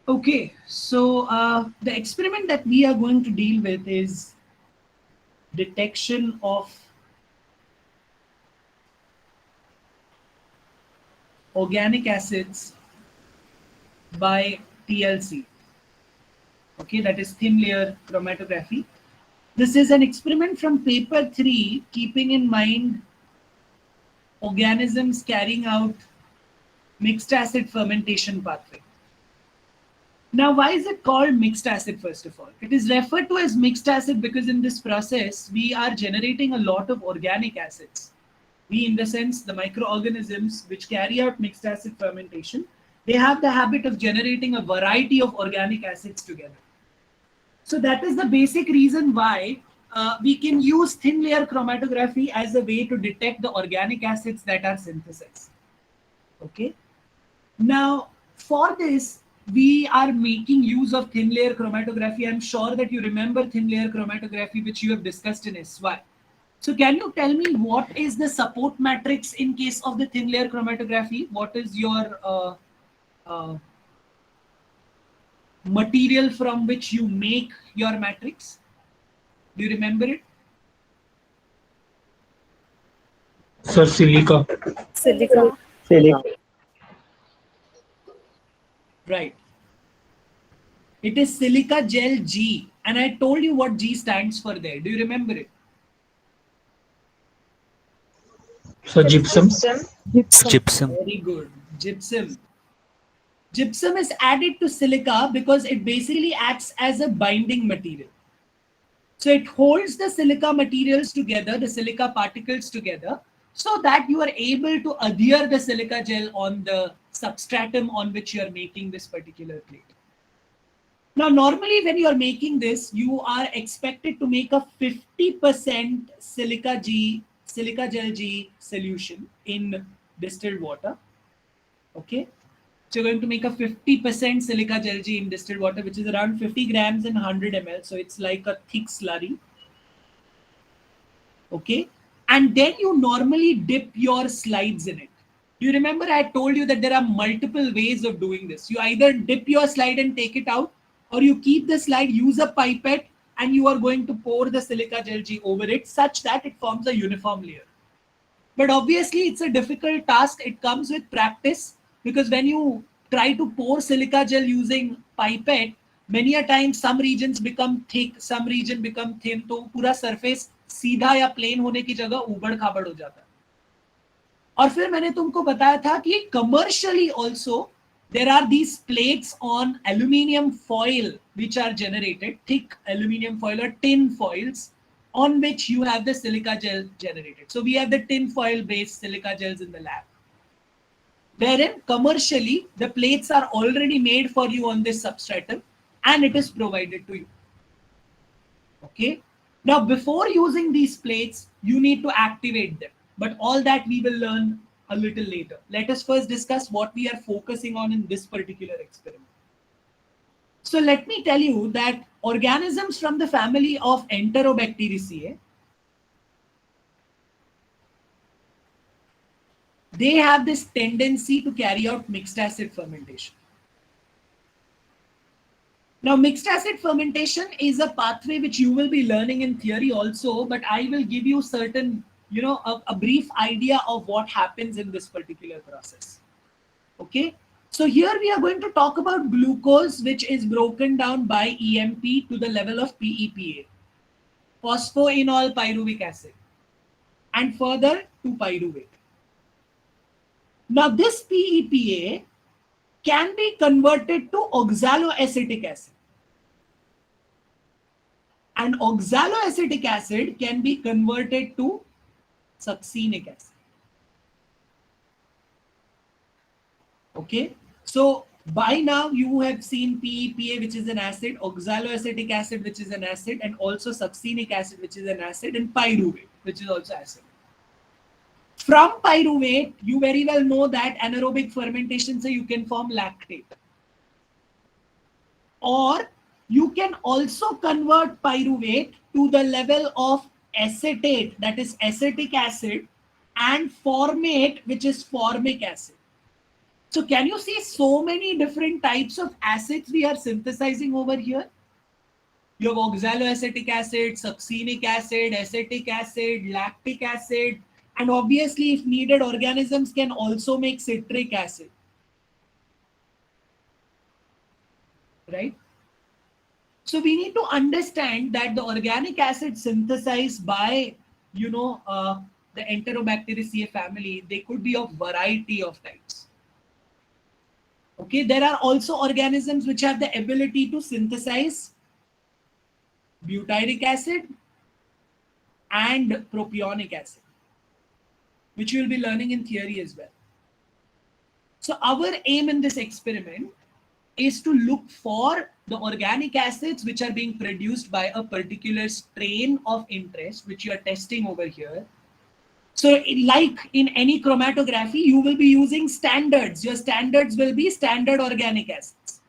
Okay, so the experiment that we are going to deal with is detection of organic acids by TLC. Okay, that is thin layer chromatography. This is an experiment from paper 3, keeping in mind organisms carrying out mixed acid fermentation pathway. Now, why is it called mixed acid first of all? It is referred to as mixed acid because in this process, we are generating a lot of organic acids. We, in the sense, the microorganisms which carry out mixed acid fermentation, they have the habit of generating a variety of organic acids together. So that is the basic reason why we can use thin layer chromatography as a way to detect the organic acids that are synthesized. Okay. Now, for this, we are making use of thin layer chromatography. I'm sure that you remember thin layer chromatography, which you have discussed in SY. So, can you tell me what is the support matrix in case of the thin layer chromatography? What is your uh, material from which you make your matrix? Do you remember it? Sir, silica. Silica. Silica. Right. It is silica gel G. And I told you what G stands for there. Do you remember it? Sir, gypsum. Gypsum. Gypsum. Gypsum. Very good. Gypsum. Gypsum is added to silica because it basically acts as a binding material. So it holds the silica materials together, the silica particles together, so that you are able to adhere the silica gel on the substratum on which you are making this particular plate. Now, normally when you are making this, you are expected to make a 50% silica gel G solution in distilled water. Okay. So you're going to make a 50% silica gel G in distilled water, which is around 50 grams in 100 ml. So it's like a thick slurry. Okay. And then you normally dip your slides in it. Do you remember I told you that there are multiple ways of doing this? You either dip your slide and take it out, or you keep the slide, use a pipette, and you are going to pour the silica gel G over it such that it forms a uniform layer. But obviously, it's a difficult task. It comes with practice because when you try to pour silica gel using pipette, many a time some regions become thick, some region become thin. तो पूरा surface सीधा या plain होने की जगह उबड़ खाबड़ हो जाता है. और फिर मैंने तुमको बताया था कि commercially also there are these plates on aluminium foil which are generated, thick aluminium foil or tin foils on which you have the silica gel generated. So we have the tin foil based silica gels in the lab, wherein commercially the plates are already made for you on this substratum and it is provided to you. Okay. Now, before using these plates, you need to activate them. But all that we will learn a little later. Let us first discuss what we are focusing on in this particular experiment. So let me tell you that organisms from the family of Enterobacteriaceae, they have this tendency to carry out mixed acid fermentation. Now, mixed acid fermentation is a pathway which you will be learning in theory also, but I will give you certain, a brief idea of what happens in this particular process. Okay. So here we are going to talk about glucose, which is broken down by EMP to the level of PEPA, phosphoenol pyruvic acid, and further to pyruvate. Now, this PEPA can be converted to oxaloacetic acid. And oxaloacetic acid can be converted to succinic acid. Okay. So by now you have seen PEPA, which is an acid, oxaloacetic acid, which is an acid, and also succinic acid, which is an acid, and pyruvate, which is also acid. From pyruvate, you very well know that anaerobic fermentation, so you can form lactate. Or you can also convert pyruvate to the level of acetate, that is acetic acid, and formate, which is formic acid. So can you see so many different types of acids we are synthesizing over here? You have oxaloacetic acid, succinic acid, acetic acid, lactic acid, and obviously if needed, organisms can also make citric acid. Right? So we need to understand that the organic acid synthesized by, the Enterobacteriaceae family, they could be of variety of types. Okay, there are also organisms which have the ability to synthesize butyric acid and propionic acid, which you will be learning in theory as well. So our aim in this experiment is to look for the organic acids which are being produced by a particular strain of interest, which you are testing over here. So like in any chromatography, you will be using standards. Your standards will be standard organic acids.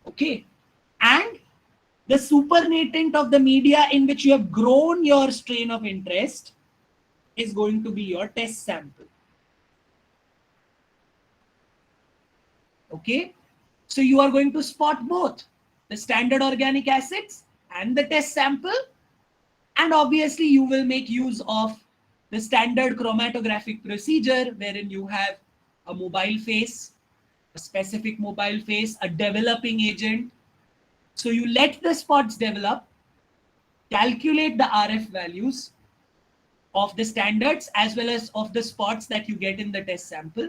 Okay. And the supernatant of the media in which you have grown your strain of interest is going to be your test sample. Okay, so you are going to spot both the standard organic acids and the test sample, and obviously you will make use of the standard chromatographic procedure wherein you have a mobile phase, a specific mobile phase, a developing agent. So you let the spots develop, calculate the RF values of the standards as well as of the spots that you get in the test sample,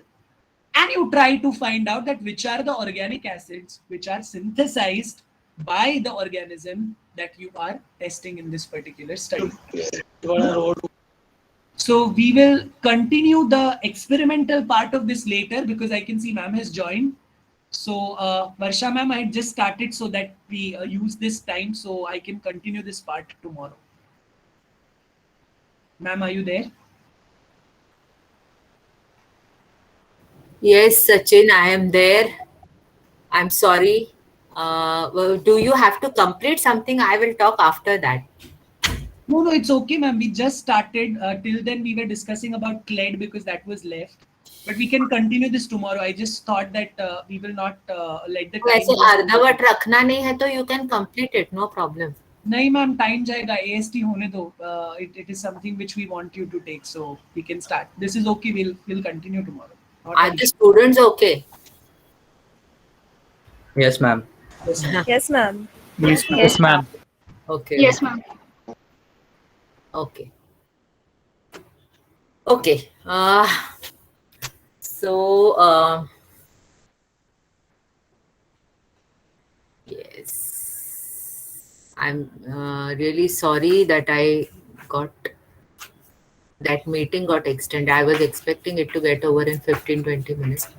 and you try to find out that which are the organic acids which are synthesized by the organism that you are testing in this particular study. So we will continue the experimental part of this later because I can see ma'am has joined. So Varsha ma'am, I had just started so that we use this time so I can continue this part tomorrow. Ma'am, are you there? Yes, Sachin, I am there. I'm sorry. Well, do you have to complete something? I will talk after that. No, it's okay, ma'am. We just started. Till then, we were discussing about CLED because that was left. But we can continue this tomorrow. I just thought that we will not let the time वैसे go. अर्धवट रखना नहीं है तो you can complete it, no problem. नहीं ma'am, time जाएगा. AST होने दो. It is something which we want you to take, so we can start. This is okay. We'll continue tomorrow. Not Are an the issue. students okay? Yes, ma'am. Yes, ma'am. Yes, ma'am. Yes, ma'am. Okay. Yes, ma'am. Okay. Okay. Yes. I'm really sorry that that meeting got extended. I was expecting it to get over in 15-20 minutes.